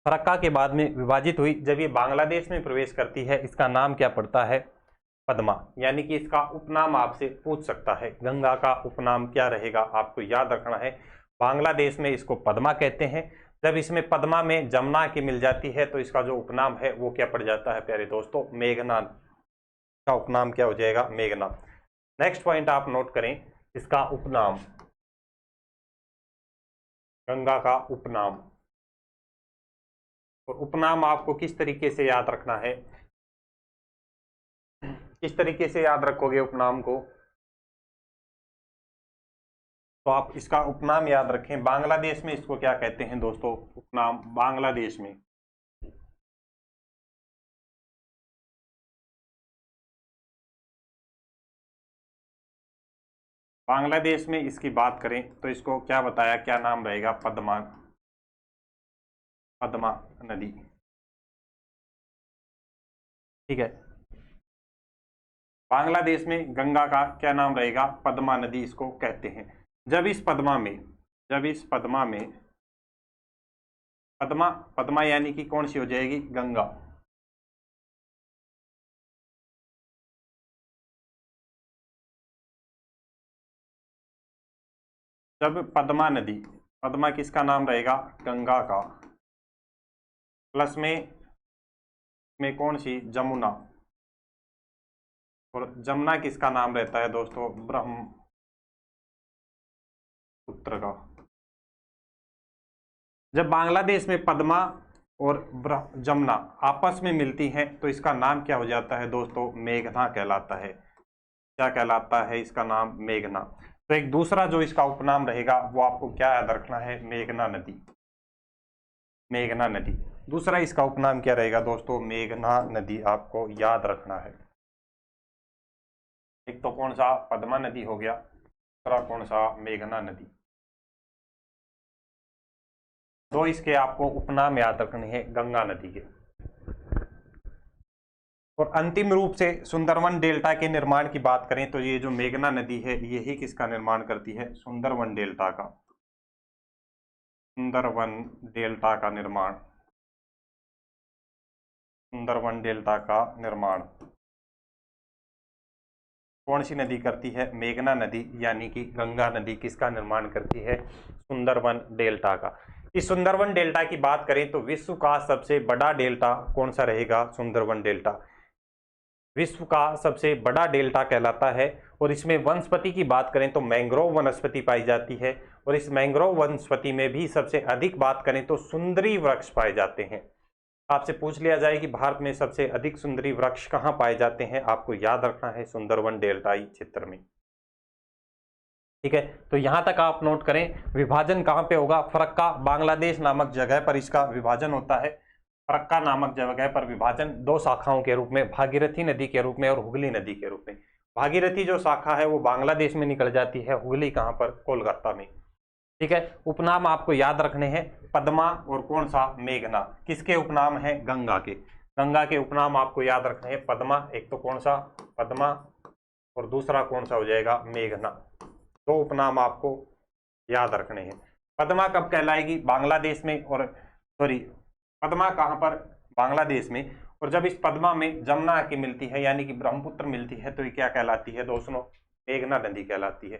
फरक्का के बाद में विभाजित हुई, जब ये बांग्लादेश में प्रवेश करती है, इसका नाम क्या पड़ता है? पद्मा। यानी कि इसका उपनाम आपसे पूछ सकता है, गंगा का उपनाम क्या रहेगा? आपको याद रखना है, बांग्लादेश में इसको पद्मा कहते हैं। जब इसमें पद्मा में जमुना की मिल जाती है तो इसका जो उपनाम है वो क्या पड़ जाता है प्यारे दोस्तों? मेघना का उपनाम क्या हो जाएगा? मेघना। नेक्स्ट पॉइंट आप नोट करें, इसका उपनाम, गंगा का उपनाम। और उपनाम आपको किस तरीके से याद रखना है? किस तरीके से याद रखोगे उपनाम को? तो आप इसका उपनाम याद रखें। बांग्लादेश में इसको क्या कहते हैं दोस्तों? उपनाम। बांग्लादेश में बांग्लादेश में इसकी बात करें तो इसको क्या बताया, क्या नाम रहेगा? पद्मा, पद्मा नदी। ठीक है, बांग्लादेश में गंगा का क्या नाम रहेगा? पद्मा नदी इसको कहते हैं। जब इस पद्मा में, जब इस पद्मा में, पद्मा, पद्मा यानी कि कौन सी हो जाएगी? गंगा। जब पद्मा नदी, पद्मा किसका नाम रहेगा? गंगा का। प्लस में कौन सी? जमुना। और जमुना किसका नाम रहता है दोस्तों? ब्रह्मपुत्र का। जब बांग्लादेश में पद्मा और जमुना आपस में मिलती हैं तो इसका नाम क्या हो जाता है दोस्तों? मेघना कहलाता है। क्या कहलाता है इसका नाम? मेघना। तो एक दूसरा जो इसका उपनाम रहेगा वो आपको क्या याद रखना है? मेघना नदी, मेघना नदी। दूसरा इसका उपनाम क्या रहेगा दोस्तों? मेघना नदी आपको याद रखना है। एक तो कौन सा? पद्मा नदी हो गया, दूसरा कौन सा? मेघना नदी। दो इसके आपको उपनाम याद रखने हैं गंगा नदी के। और अंतिम रूप से सुंदरवन डेल्टा के निर्माण की बात करें तो ये जो मेघना नदी है यही किसका निर्माण करती है? सुंदरवन डेल्टा का। सुंदरवन डेल्टा का निर्माण, सुंदरवन डेल्टा का निर्माण कौन सी नदी करती है? मेघना नदी, यानी कि गंगा नदी किसका निर्माण करती है? सुंदरवन डेल्टा का। इस सुंदरवन डेल्टा की बात करें तो विश्व का सबसे बड़ा डेल्टा कौन सा रहेगा? सुंदरवन डेल्टा विश्व का सबसे बड़ा डेल्टा कहलाता है। और इसमें वनस्पति की बात करें तो मैंग्रोव वनस्पति पाई जाती है। और इस मैंग्रोव वनस्पति में भी सबसे अधिक बात करें तो सुंदरी वृक्ष पाए जाते हैं। आपसे पूछ लिया जाए कि भारत में सबसे अधिक सुंदरी वृक्ष कहाँ पाए जाते हैं, आपको याद रखना है सुंदरवन डेल्टाई क्षेत्र में। ठीक है, तो यहां तक आप नोट करें। विभाजन कहां पे होगा? फरक्का बांग्लादेश नामक जगह पर इसका विभाजन होता है। फरक्का नामक जगह पर विभाजन दो शाखाओं के रूप में, भागीरथी नदी के रूप में और हुगली नदी के रूप में। भागीरथी जो शाखा है वो बांग्लादेश में निकल जाती है, हुगली कहां पर? कोलकाता में। ठीक है। उपनाम आपको याद रखने हैं, पद्मा और कौन सा, मेघना। किसके उपनाम है, गंगा के। गंगा के उपनाम आपको याद रखने हैं, पद्मा, एक तो कौन सा, पद्मा, और दूसरा कौन सा हो जाएगा, मेघना। दो उपनाम आपको याद रखने हैं। पद्मा कब कहलाएगी, बांग्लादेश में, और सॉरी, पद्मा कहां पर, बांग्लादेश में। और जब इस पद्मा में जमुना आके मिलती है यानी कि ब्रह्मपुत्र मिलती है तो ये क्या कहलाती है दोस्तों, मेघना नदी कहलाती है।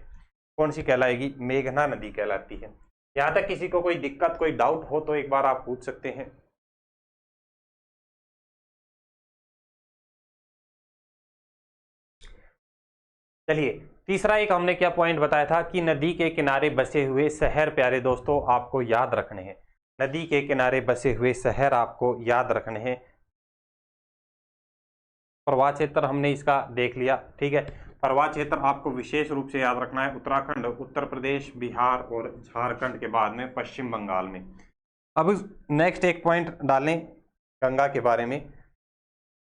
कौन सी कहलाएगी, मेघना नदी कहलाती है। यहां तक किसी को कोई दिक्कत, कोई डाउट हो तो एक बार आप पूछ सकते हैं। चलिए, तीसरा एक हमने क्या पॉइंट बताया था कि नदी के किनारे बसे हुए शहर, प्यारे दोस्तों, आपको याद रखने हैं। नदी के किनारे बसे हुए शहर आपको याद रखने हैं। प्रवाह क्षेत्र हमने इसका देख लिया, ठीक है। प्रवाह क्षेत्र आपको विशेष रूप से याद रखना है, उत्तराखंड, उत्तर प्रदेश, बिहार और झारखंड के बाद में पश्चिम बंगाल में। अब नेक्स्ट एक पॉइंट डालें गंगा के बारे में।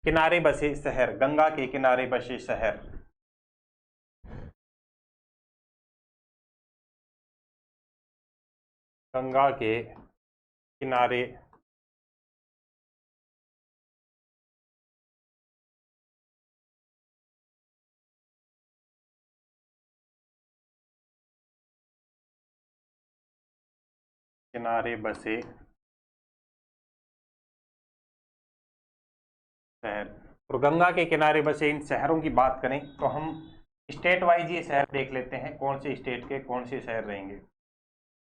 किनारे बसे शहर, गंगा के किनारे बसे शहर। गंगा के किनारे किनारे बसे शहर। और गंगा के किनारे बसे इन शहरों की बात करें तो हम स्टेट वाइज ये शहर देख लेते हैं, कौन से स्टेट के कौन से शहर रहेंगे।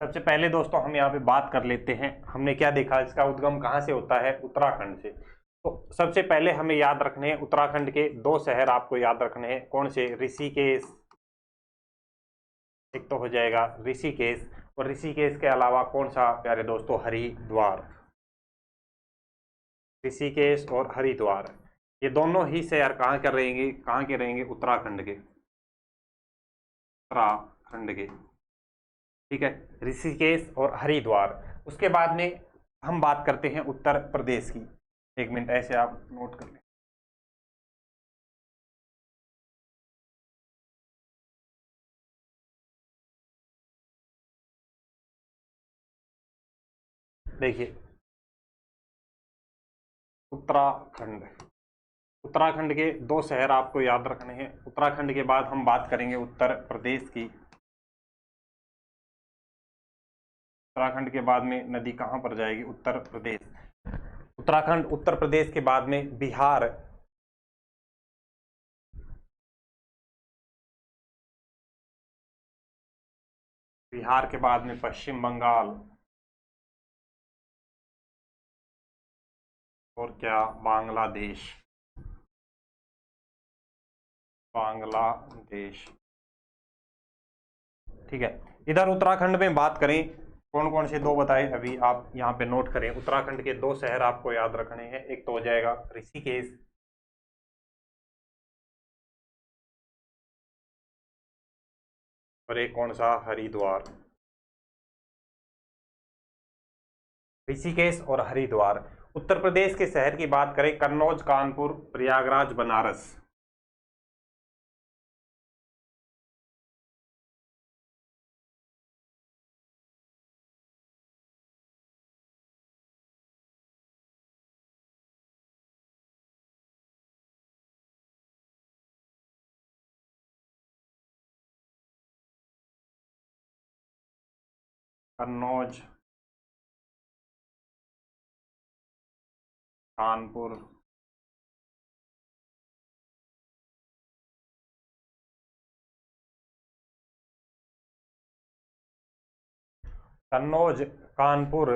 सबसे पहले दोस्तों हम यहाँ पे बात कर लेते हैं, हमने क्या देखा, इसका उद्गम कहाँ से होता है, उत्तराखंड से। तो सबसे पहले हमें याद रखने हैं उत्तराखंड के दो शहर, आपको याद रखने हैं, कौन से, ऋषिकेश, एक तो हो जाएगा ऋषिकेश, और ऋषिकेश के अलावा कौन सा प्यारे दोस्तों, हरिद्वार। ऋषिकेश और हरिद्वार, ये दोनों ही शहर कहाँ के रहेंगे, कहाँ के रहेंगे, उत्तराखंड के, उत्तराखंड के, ठीक है, ऋषिकेश और हरिद्वार। उसके बाद में हम बात करते हैं उत्तर प्रदेश की। एक मिनट ऐसे आप नोट कर लें। देखिए, उत्तराखंड, उत्तराखंड के दो शहर आपको याद रखने हैं। उत्तराखंड के बाद हम बात करेंगे उत्तर प्रदेश की। उत्तराखंड के बाद में नदी कहां पर जाएगी, उत्तर प्रदेश। उत्तराखंड, उत्तर प्रदेश के बाद में बिहार, बिहार के बाद में पश्चिम बंगाल, और क्या, बांग्लादेश, बांग्लादेश, ठीक है। इधर उत्तराखंड में बात करें, कौन कौन से दो बताए अभी आप यहाँ पे नोट करें। उत्तराखंड के दो शहर आपको याद रखने हैं, एक तो हो जाएगा ऋषिकेश, और एक कौन सा, हरिद्वार। ऋषिकेश और हरिद्वार। उत्तर प्रदेश के शहर की बात करें, कन्नौज, कानपुर, प्रयागराज, बनारस। कन्नौज, कानपुर, कन्नौज, कानपुर,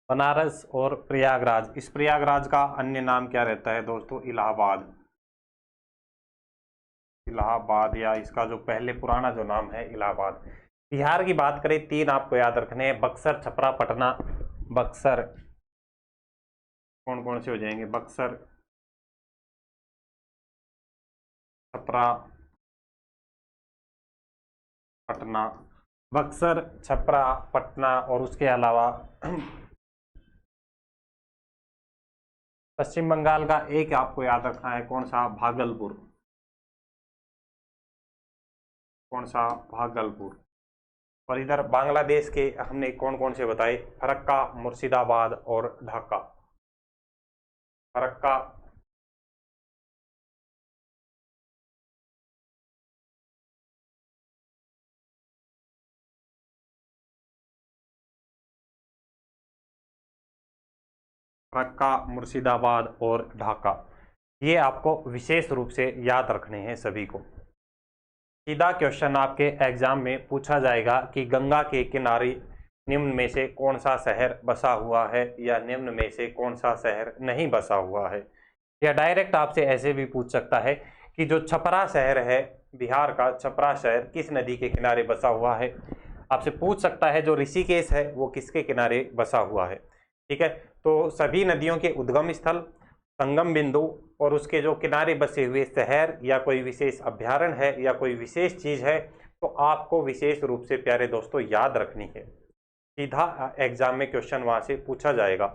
बनारस और प्रयागराज। इस प्रयागराज का अन्य नाम क्या रहता है दोस्तों, इलाहाबाद। इलाहाबाद, या इसका जो पहले पुराना जो नाम है, इलाहाबाद। बिहार की बात करें, तीन आपको याद रखने हैं, बक्सर, छपरा, पटना। बक्सर, कौन कौन से हो जाएंगे, बक्सर, छपरा, पटना। बक्सर, छपरा, पटना, और उसके अलावा पश्चिम बंगाल का एक आपको याद रखना है, कौन सा, भागलपुर। कौन सा, भागलपुर। और इधर बांग्लादेश के हमने कौन कौन से बताए, फरक्का, मुर्शिदाबाद और ढाका। फरक्का, फरक्का, मुर्शिदाबाद और ढाका, ये आपको विशेष रूप से याद रखने हैं सभी को। सीधा क्वेश्चन आपके एग्जाम में पूछा जाएगा कि गंगा के किनारे निम्न में से कौन सा शहर बसा हुआ है, या निम्न में से कौन सा शहर नहीं बसा हुआ है। या डायरेक्ट आपसे ऐसे भी पूछ सकता है कि जो छपरा शहर है, बिहार का छपरा शहर किस नदी के किनारे बसा हुआ है। आपसे पूछ सकता है जो ऋषिकेश है वो किसके किनारे बसा हुआ है। ठीक है, तो सभी नदियों के उद्गम स्थल, संगम बिंदु और उसके जो किनारे बसे हुए शहर या कोई विशेष अभ्यारण्य है या कोई विशेष चीज़ है, तो आपको विशेष रूप से प्यारे दोस्तों याद रखनी है। सीधा एग्जाम में क्वेश्चन वहां से पूछा जाएगा।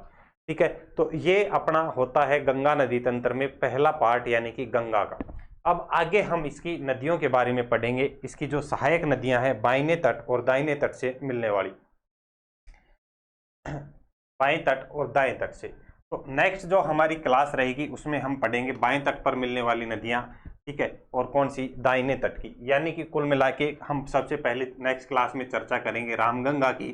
ठीक है, तो ये अपना होता है गंगा नदी तंत्र में पहला पार्ट, यानी कि गंगा का। अब आगे हम इसकी नदियों के बारे में पढ़ेंगे, इसकी जो सहायक नदियां हैं बाईं तट और दाहिने तट से मिलने वाली, बाएं तट और दाएं तट से। तो नेक्स्ट जो हमारी क्लास रहेगी उसमें हम पढ़ेंगे बाएं तट पर मिलने वाली नदियां, ठीक है, और कौन सी, दाहिने तट की। यानी कि कुल मिला के हम सबसे पहले नेक्स्ट क्लास में चर्चा करेंगे रामगंगा की,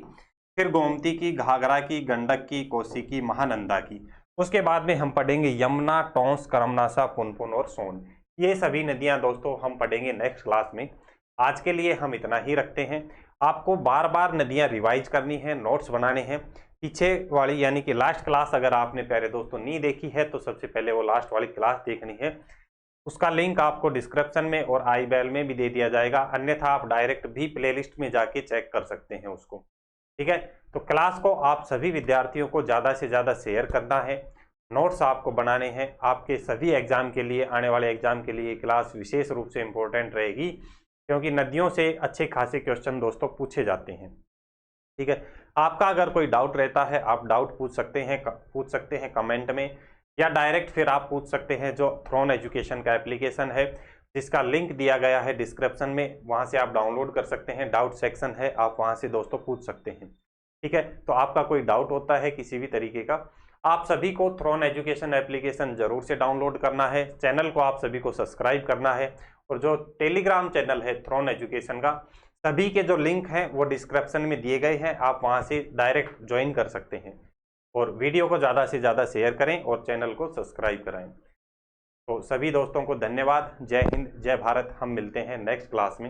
फिर गोमती की, घाघरा की, गंडक की, कोसी की, महानंदा की। उसके बाद में हम पढ़ेंगे यमुना, टोंस, करमनासा, पुनपुन और सोन। ये सभी नदियां दोस्तों हम पढ़ेंगे नेक्स्ट क्लास में। आज के लिए हम इतना ही रखते हैं। आपको बार बार नदियां रिवाइज करनी है, नोट्स बनाने हैं। पीछे वाली यानी कि लास्ट क्लास अगर आपने प्यारे दोस्तों नहीं देखी है तो सबसे पहले वो लास्ट वाली क्लास देखनी है। उसका लिंक आपको डिस्क्रिप्शन में और आई बेल में भी दे दिया जाएगा, अन्यथा आप डायरेक्ट भी प्लेलिस्ट में जाके चेक कर सकते हैं उसको। ठीक है, तो क्लास को आप सभी विद्यार्थियों को ज़्यादा से ज़्यादा शेयर करना है, नोट्स आपको बनाने हैं। आपके सभी एग्जाम के लिए, आने वाले एग्जाम के लिए क्लास विशेष रूप से इम्पोर्टेंट रहेगी, क्योंकि नदियों से अच्छे खासे क्वेश्चन दोस्तों पूछे जाते हैं। ठीक है, आपका अगर कोई डाउट रहता है आप डाउट पूछ सकते हैं कमेंट में, या डायरेक्ट फिर आप पूछ सकते हैं जो थ्रोन एजुकेशन का एप्लीकेशन है, जिसका लिंक दिया गया है डिस्क्रिप्शन में, वहां से आप डाउनलोड कर सकते हैं। डाउट सेक्शन है, आप वहां से दोस्तों पूछ सकते हैं। ठीक है, तो आपका कोई डाउट होता है किसी भी तरीके का, आप सभी को थ्रोन एजुकेशन एप्लीकेशन जरूर से डाउनलोड करना है। चैनल को आप सभी को सब्सक्राइब करना है, और जो टेलीग्राम चैनल है थ्रोन एजुकेशन का, सभी के जो लिंक हैं वो डिस्क्रिप्शन में दिए गए हैं, आप वहां से डायरेक्ट ज्वाइन कर सकते हैं। और वीडियो को ज़्यादा से ज़्यादा शेयर करें और चैनल को सब्सक्राइब कराएं। तो सभी दोस्तों को धन्यवाद। जय हिंद, जय भारत। हम मिलते हैं नेक्स्ट क्लास में।